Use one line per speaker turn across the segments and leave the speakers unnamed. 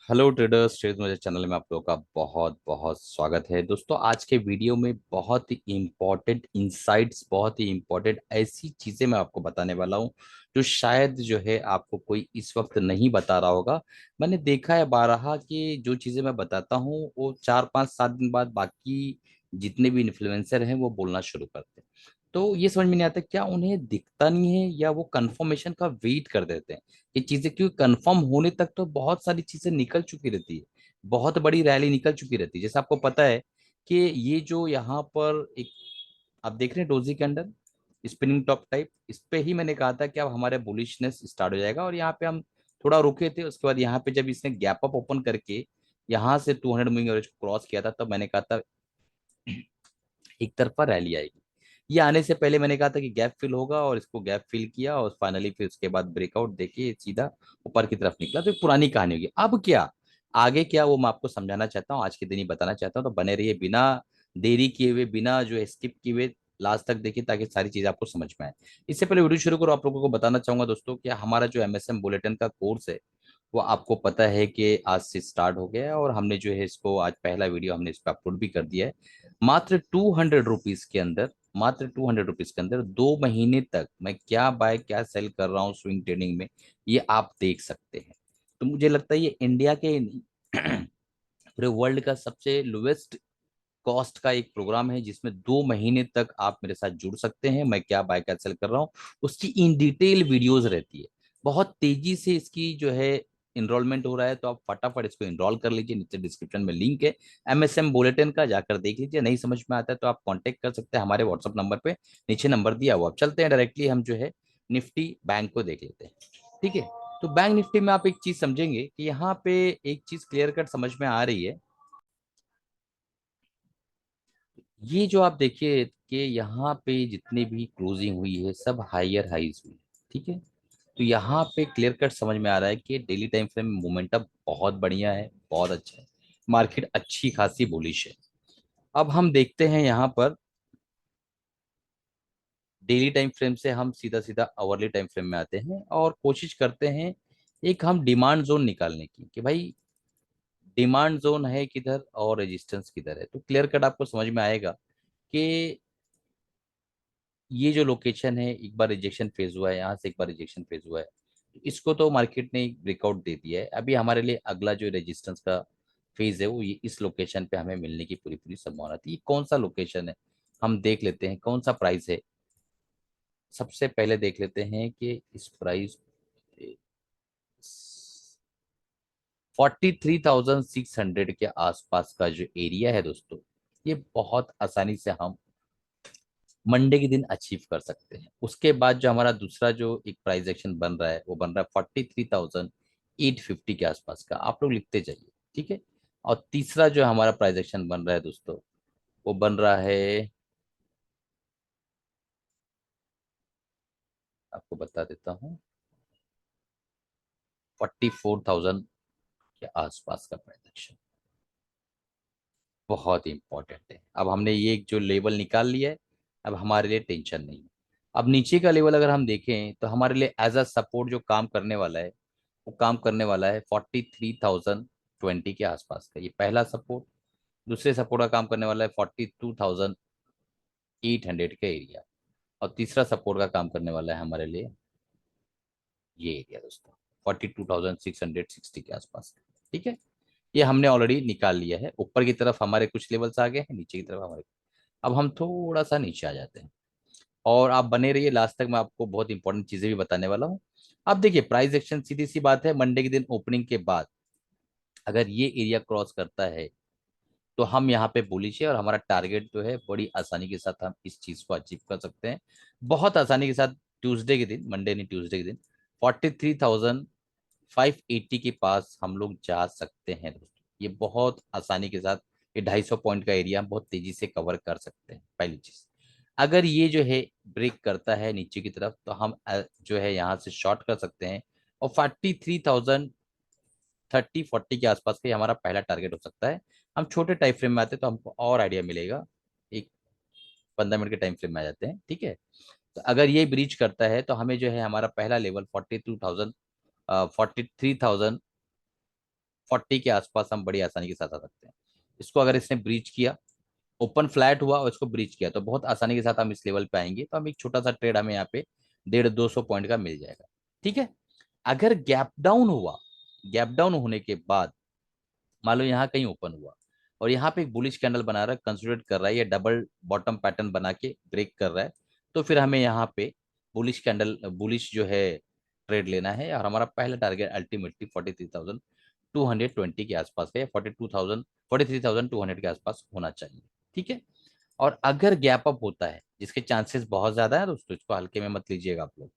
Hello traders trade मेरे channel में आप लोगों का बहुत बहुत स्वागत है दोस्तों। आज के वीडियो में बहुत ही इम्पोर्टेंट इंसाइट्स, बहुत ही इम्पोर्टेंट ऐसी चीजें मैं आपको बताने वाला हूं जो शायद जो है आपको कोई इस वक्त नहीं बता रहा होगा। मैंने देखा है बारहा कि जो चीजें मैं बताता हूं वो 4 5 7 दिन बाद बाकी जितने भी इन्फ्लुएंसर हैं वो बोलना शुरू करते हैं। तो ये समझ में नहीं आता क्या उन्हें दिखता नहीं है या वो कंफर्मेशन का वेट कर देते हैं। ये चीजें क्योंकि कंफर्म होने तक तो बहुत सारी चीजें निकल चुकी रहती है, बहुत बड़ी रैली निकल चुकी रहती है। जैसे आपको पता है कि ये जो यहाँ पर एक आप देख रहे हैं डोजी के अंडर स्पिनिंग टॉप टाइप, इस पे ही मैंने कहा था कि अब हमारे बुलिशनेस स्टार्ट हो जाएगा। और यहाँ पे हम थोड़ा रुके थे, उसके बाद यहाँ पे जब इसने गैप अप ओपन करके यहाँ से 200 मूविंग एवरेज को क्रॉस किया था तब मैंने कहा था एक तरफा रैली आएगी। ये आने से पहले मैंने कहा था कि गैप फिल होगा और इसको गैप फिल किया और फाइनली फिर उसके बाद ब्रेकआउट देके सीधा ऊपर की तरफ निकला। तो एक पुरानी कहानी होगी। अब क्या आगे क्या वो मैं आपको समझाना चाहता हूँ, आज के दिन ही बताना चाहता हूँ। तो बने रहिए बिना देरी किए हुए, बिना जो है स्किप किए हुए, लास्ट तक देखिए ताकि सारी चीजें आपको समझ में आए। इससे पहले वीडियो शुरू करो, आप लोगों को बताना चाहूंगा दोस्तों कि हमारा जो एमएसएम बुलेटिन का कोर्स है वो आपको पता है कि आज से स्टार्ट हो गया है और हमने जो है इसको आज पहला वीडियो हमने इस पर अपलोड भी कर दिया है। मात्र 200 रुपीज के अंदर, मात्र 200 रुपीज के अंदर 2 महीने तक मैं क्या बाय क्या सेल कर रहा हूँ स्विंग ट्रेडिंग में, ये आप देख सकते हैं। तो मुझे लगता है ये इंडिया के पूरे वर्ल्ड का सबसे लोएस्ट कॉस्ट का एक प्रोग्राम है जिसमें 2 महीने तक आप मेरे साथ जुड़ सकते हैं। मैं क्या बाय क्या सेल कर रहा हूँ उसकी इन डिटेल वीडियोस रहती है। बहुत तेजी से इसकी जो है इनरोलमेंट हो रहा है, तो आप फटाफट इसको इनरोल कर लीजिए। नीचे डिस्क्रिप्शन में लिंक है एमएसएम बुलेटिन का, जाकर देख लीजिए। नहीं समझ में आता है तो आप कांटेक्ट कर सकते हैं हमारे व्हाट्सअप नंबर पे, नीचे नंबर दिया हुआ। अब चलते हैं डायरेक्टली, हम जो है निफ्टी बैंक को देख लेते हैं। ठीक है, तो बैंक निफ्टी में आप एक चीज समझेंगे कि यहाँ पे एक चीज क्लियर कट समझ में आ रही है। ये जो आप देखिए कि यहाँ पे जितनी भी क्लोजिंग हुई है सब हायर हाइज हुई है। ठीक है, तो यहाँ पे क्लियर कट समझ में आ रहा है कि डेली टाइम फ्रेम में मोमेंटम बहुत बढ़िया है, बहुत अच्छा है। मार्केट अच्छी खासी बुलिश है। अब हम देखते हैं यहाँ पर डेली टाइम फ्रेम से हम सीधा सीधा आवरली टाइम फ्रेम में आते हैं और कोशिश करते हैं एक हम डिमांड जोन निकालने की कि भाई डिमांड जोन है किधर और रेजिस्टेंस किधर है। तो क्लियर कट आपको समझ में आएगा कि ये जो लोकेशन है, एक बार रिजेक्शन फेज हुआ है, यहाँ से एक बार रिजेक्शन फेज हुआ है, तो इसको तो मार्केट ने ब्रेकआउट दे दिया है। अभी हमारे लिए अगला जो रेजिस्टेंस का फेज है वो ये इस लोकेशन पे हमें मिलने की पूरी पूरी संभावना थी। ये कौन सा लोकेशन है हम देख लेते हैं, कौन सा प्राइस है। सबसे पहले देख लेते हैं कि इस प्राइस 43,600 के आसपास का जो एरिया है दोस्तों, ये बहुत आसानी से हम मंडे के दिन अचीव कर सकते हैं। उसके बाद जो हमारा दूसरा जो एक प्राइस एक्शन बन रहा है वो बन रहा है 43,850 के आसपास का, आप लोग लिखते जाइए। ठीक है, और तीसरा जो हमारा प्राइस एक्शन बन रहा है दोस्तों वो बन रहा है, आपको बता देता हूँ, 44,000 के आसपास का प्राइस एक्शन। बहुत इंपॉर्टेंट है। अब हमने ये जो लेवल निकाल लिया है, अब हमारे लिए टेंशन नहीं है। अब नीचे का लेवल अगर हम देखें तो हमारे लिए एज अ सपोर्ट जो काम करने वाला है वो काम करने वाला है 43,020 के आसपास का, ये पहला सपोर्ट। दूसरे सपोर्ट का काम करने वाला है 42,800 का एरिया। और तीसरा सपोर्ट का काम करने वाला है हमारे लिए ये एरिया दोस्तों, 42,660 के आसपास का। ठीक है, ये हमने ऑलरेडी निकाल लिया है। ऊपर की तरफ हमारे कुछ लेवल्स आ गए हैं, नीचे की तरफ हमारे, अब हम थोड़ा सा नीचे आ जाते हैं और आप बने रहिए लास्ट तक, मैं आपको बहुत इंपॉर्टेंट चीजें भी बताने वाला हूँ। अब देखिए प्राइस एक्शन सीधी सी बात है, मंडे के दिन ओपनिंग के बाद अगर ये एरिया क्रॉस करता है तो हम यहाँ पे बुलिश है और हमारा टारगेट जो है बड़ी आसानी के साथ हम इस चीज को अचीव कर सकते हैं, बहुत आसानी के साथ। ट्यूसडे के दिन, मंडे नहीं ट्यूसडे के दिन 43,580 के पास हम लोग जा सकते हैं दोस्तों। ये बहुत आसानी के साथ ये 250 पॉइंट का एरिया हम बहुत तेजी से कवर कर सकते हैं। पहली चीज, अगर ये जो है ब्रेक करता है नीचे की तरफ तो हम जो है यहाँ से शॉर्ट कर सकते हैं और 43,030 40 के आसपास का ये हमारा पहला टारगेट हो सकता है। हम छोटे टाइम फ्रेम में आते हैं तो हमको और आइडिया मिलेगा, एक 15 मिनट के टाइम फ्रेम में आ जाते हैं। ठीक है, तो अगर ये ब्रीच करता है तो हमें जो है हमारा पहला लेवल 42,000 43,000 40 के आसपास हम बड़ी आसानी के साथ आ सकते हैं। इसको अगर इसने ब्रीच किया, ओपन फ्लैट हुआ और इसको ब्रीच किया, तो बहुत आसानी के साथ हम इस लेवल पे आएंगे, तो हम एक छोटा सा ट्रेड हमें यहाँ पे 150-200 पॉइंट का मिल जाएगा। ठीक है। अगर गैप डाउन हुआ, गैप डाउन होने के बाद मान लो यहाँ कहीं ओपन हुआ और यहाँ पे एक बुलिश कैंडल बना रहा है, कंसोलिडेट कर रहा है, या डबल बॉटम पैटर्न बना के ब्रेक कर रहा है, तो फिर हमें यहाँ पे बुलिश कैंडल, बुलिश जो है ट्रेड लेना है। और हमारा पहला टारगेट अल्टीमेटली 43,220 के आसपास है, 43,200 के आसपास होना चाहिए। ठीक है। और अगर गैप अप होता है, जिसके चांसेस बहुत ज्यादा है दोस्तों, इसको हल्के में मत लीजिएगा आप लोग,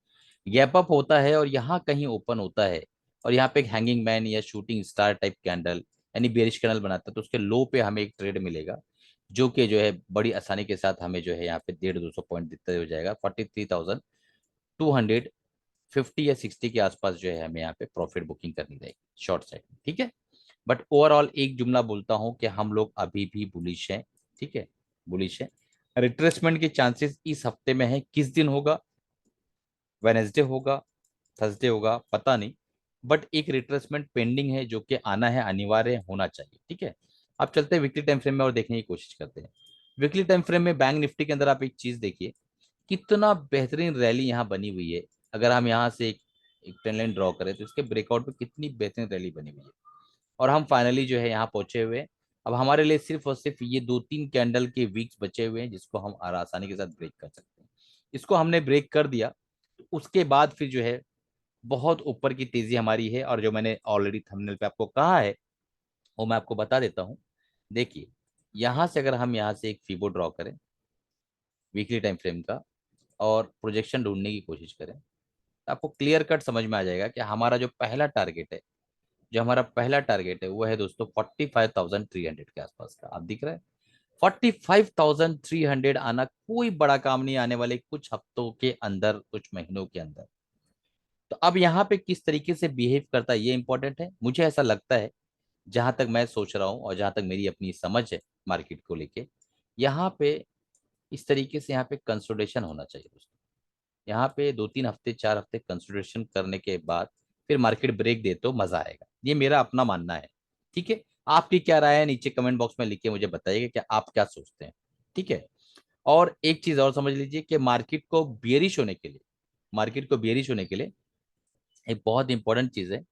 गैप अप होता है और यहाँ कहीं ओपन होता है और यहाँ पे एक हैंगिंग मैन या शूटिंग स्टार टाइप कैंडल यानी बेरिश कैंडल बनाता है, तो उसके लो पे हमें एक ट्रेड मिलेगा, जो कि जो है बड़ी आसानी के साथ हमें जो है यहाँ पे 150-200 पॉइंट दिखते हो जाएगा। 43,250 या 60 के आसपास जो है हमें यहाँ पे प्रॉफिट बुकिंग करनी रहेगी शॉर्ट साइड में। ठीक है। बट ओवरऑल एक जुमला बोलता हूं कि हम लोग अभी भी बुलिश हैं। ठीक है, बुलिश है। रिट्रेसमेंट के चांसेस इस हफ्ते में है, किस दिन होगा, वेनेसडे होगा, थर्सडे होगा, पता नहीं, बट एक रिट्रेसमेंट पेंडिंग है जो कि आना है, अनिवार्य होना चाहिए। ठीक है। अब चलते हैं वीकली टाइम फ्रेम में और देखने की कोशिश करते हैं। वीकली टाइम फ्रेम में बैंक निफ्टी के अंदर आप एक चीज देखिए, कितना बेहतरीन रैली यहाँ बनी हुई है। अगर हम यहाँ से एक ट्रेंड लाइन ड्रॉ करें तो इसके ब्रेकआउट पे कितनी बेहतरीन रैली बनी हुई है, और हम फाइनली जो है यहाँ पहुंचे हुए हैं। अब हमारे लिए सिर्फ और सिर्फ ये 2-3 कैंडल के वीक्स बचे हुए हैं, जिसको हम आसानी के साथ ब्रेक कर सकते हैं। इसको हमने ब्रेक कर दिया तो उसके बाद फिर जो है बहुत ऊपर की तेजी हमारी है, और जो मैंने ऑलरेडी थंबनेल पे आपको कहा है वो मैं आपको बता देता हूँ। देखिए, यहाँ से अगर हम यहाँ से एक फीबो ड्रॉ करें वीकली टाइम फ्रेम का और प्रोजेक्शन ढूंढने की कोशिश करें, तो आपको क्लियर कट समझ में आ जाएगा कि हमारा जो पहला टारगेट है, जो हमारा पहला टारगेट है वो है दोस्तों 45,300 के आसपास का। आप दिख रहा है 45,300 आना कोई बड़ा काम नहीं, आने वाले कुछ हफ्तों के अंदर, कुछ महीनों के अंदर। तो अब यहाँ पे किस तरीके से बिहेव करता है ये इंपॉर्टेंट है। मुझे ऐसा लगता है, जहां तक मैं सोच रहा हूँ और जहां तक मेरी अपनी समझ है मार्केट को लेके, यहाँ पे इस तरीके से यहाँ पे कंसोलिडेशन होना चाहिए दोस्तों। यहाँ पे 2-3 हफ्ते 4 हफ्ते कंसिडरेशन करने के बाद फिर मार्केट ब्रेक दे तो मजा आएगा, ये मेरा अपना मानना है। ठीक है। आपकी क्या राय है नीचे कमेंट बॉक्स में लिख के मुझे बताइएगा कि आप क्या सोचते हैं। ठीक है। और एक चीज और समझ लीजिए कि मार्केट को बियरिश होने के लिए, मार्केट को बियरिश होने के लिए एक बहुत इंपॉर्टेंट चीज है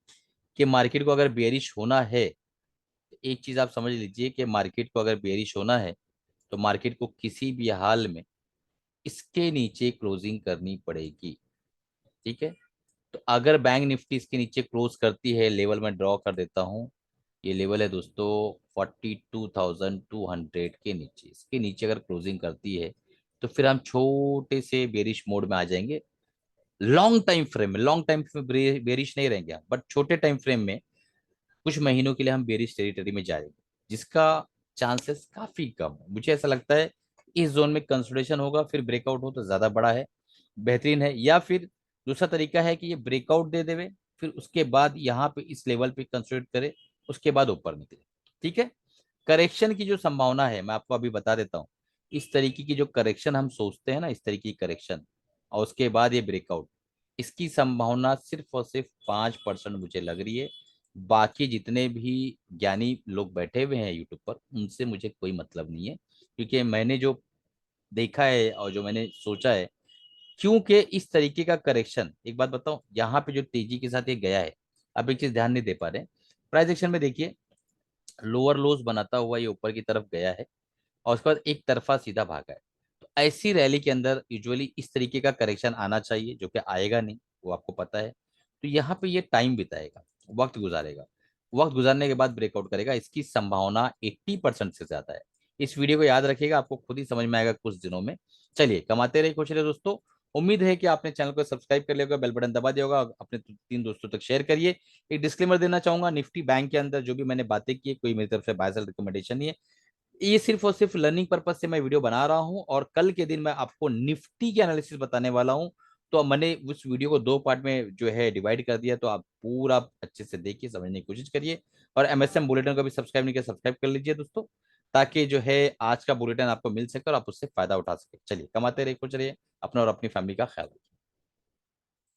कि मार्केट को अगर बियरिश होना है, तो एक चीज आप समझ लीजिए कि मार्केट को अगर बियरिश होना है तो मार्केट को किसी भी हाल में इसके नीचे क्लोजिंग करनी पड़ेगी। ठीक है। तो अगर बैंक निफ्टी इसके नीचे क्लोज करती है, लेवल में ड्रॉ कर देता हूं, ये लेवल है दोस्तों 42,200 के नीचे, इसके नीचे अगर क्लोजिंग करती है तो फिर हम छोटे से बेरिश मोड में आ जाएंगे। लॉन्ग टाइम फ्रेम में, लॉन्ग टाइम में बेरिश नहीं रहेंगे, बट छोटे टाइम फ्रेम में कुछ महीनों के लिए हम बेरिश टेरिटरी में जाएंगे, जिसका चांसेस काफी कम है। मुझे ऐसा लगता है इस जोन में कंसोलिडेशन होगा, फिर ब्रेकआउट हो तो ज्यादा बड़ा है, बेहतरीन है। या फिर दूसरा तरीका है कि ये ब्रेकआउट दे देवे, फिर उसके बाद यहाँ पे इस लेवल पे कंसोलिडेट करे, उसके बाद ऊपर निकले। ठीक है। करेक्शन की जो संभावना है मैं आपको अभी बता देता हूँ। इस तरीके की जो करेक्शन हम सोचते हैं ना, इस तरीके की करेक्शन और उसके बाद ये ब्रेकआउट, इसकी संभावना सिर्फ और सिर्फ 5% मुझे लग रही है। बाकी जितने भी ज्ञानी लोग बैठे हुए हैं यूट्यूब पर, उनसे मुझे कोई मतलब नहीं है, क्योंकि मैंने जो देखा है और जो मैंने सोचा है, क्योंकि इस तरीके का करेक्शन, एक बात बताऊं, यहाँ पे जो तेजी के साथ ये गया है, अब एक चीज ध्यान नहीं दे पा रहे, प्राइस एक्शन में देखिए लोअर लोज बनाता हुआ ये ऊपर की तरफ गया है और उसके बाद एक तरफा सीधा भागा है। तो ऐसी रैली के अंदर यूजुअली इस तरीके का करेक्शन आना चाहिए, जो कि आएगा नहीं, वो आपको पता है। तो यहाँ पे ये टाइम बिताएगा, वक्त गुजारेगा, वक्त गुजारने के बाद ब्रेकआउट करेगा, इसकी संभावना 80% से ज्यादा है। इस वीडियो को याद रखिएगा, आपको खुद ही समझ में आएगा कुछ दिनों में। चलिए, कमाते रहिए, खुश रहिए दोस्तों। उम्मीद है कि आपने चैनल को सब्सक्राइब कर लिया होगा, बेल बटन दबा दिया होगा, अपने 3 दोस्तों तक शेयर करिए। एक डिस्क्लेमर देना चाहूंगा, निफ्टी बैंक के अंदर जो भी मैंने बातें की है, कोई मेरी तरफ से बाय सेल रिकमेंडेशन नहीं है, ये सिर्फ और सिर्फ लर्निंग पर्पज से मैं वीडियो बना रहा हूं, और कल के दिन मैं आपको निफ्टी की एनालिसिस बताने वाला हूं। तो मैंने उस वीडियो को 2 पार्ट में जो है डिवाइड कर दिया, तो आप पूरा अच्छे से देखिए, समझने की कोशिश करिए। और एमएसएम बुलेटिन को भी सब्सक्राइब नहीं किया, सब्सक्राइब कर लीजिए दोस्तों, ताकि जो है आज का बुलेटिन आपको मिल सके और आप उससे फायदा उठा सके। चलिए, कमाते रहिए, कुछ रहिए, अपना और अपनी फैमिली का ख्याल रखिए।